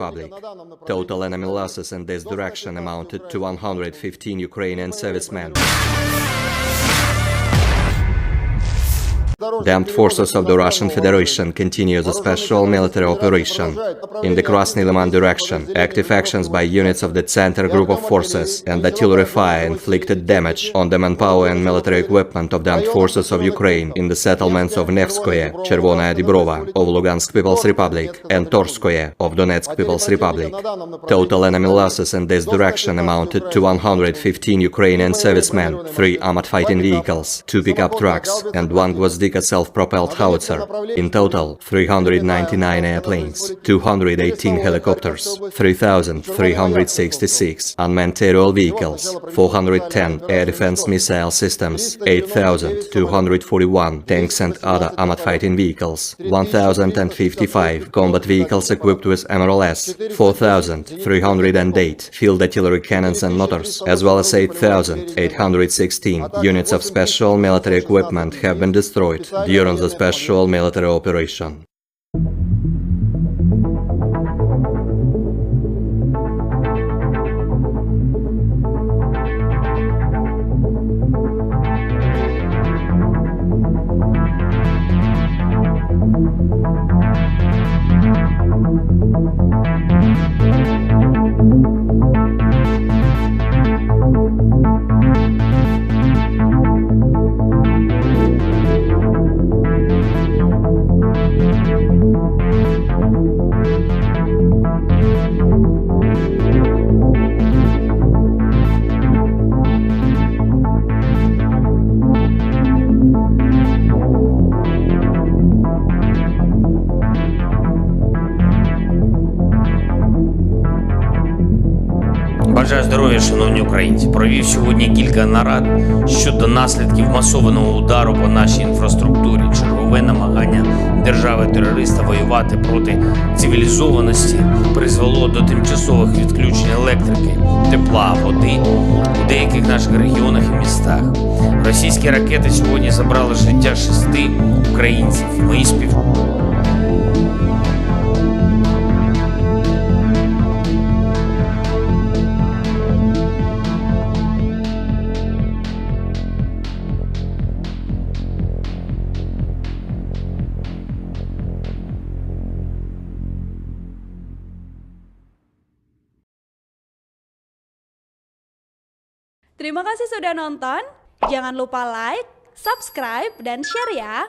Republic. Total enemy losses in this direction amounted to 115 Ukrainian servicemen. The armed forces of the Russian Federation continue the special military operation. In the Krasny Liman direction, active actions by units of the Center Group of Forces and artillery fire inflicted damage on the manpower and military equipment of the armed forces of Ukraine in the settlements of Nevskoye, Chervonaya Dibrova of Lugansk People's Republic, and Torskoye of Donetsk People's Republic. Total enemy losses in this direction amounted to 115 Ukrainian servicemen, 3 armored fighting vehicles, 2 pickup trucks, and 1 Gvozdika self-propelled howitzer. In total, 399 airplanes, 218 helicopters, 3,366 unmanned aerial vehicles, 410 air defense missile systems, 8,241 tanks and other armored fighting vehicles, 1,055 combat vehicles equipped with MRLS, 4,308 field artillery cannons and mortars, as well as 8,816 units of special military equipment have been destroyed during the special military operation. Бажаю здоров'я, шановні українці. Провів сьогодні кілька нарад щодо наслідків масованого удару по нашій інфраструктурі. Чергове намагання держави-терориста воювати проти цивілізованості призвело до тимчасових відключень електрики, тепла, води у деяких наших регіонах і містах. Російські ракети сьогодні забрали життя 6 українців. Мої Terima kasih sudah nonton. Jangan lupa like, subscribe, dan share ya.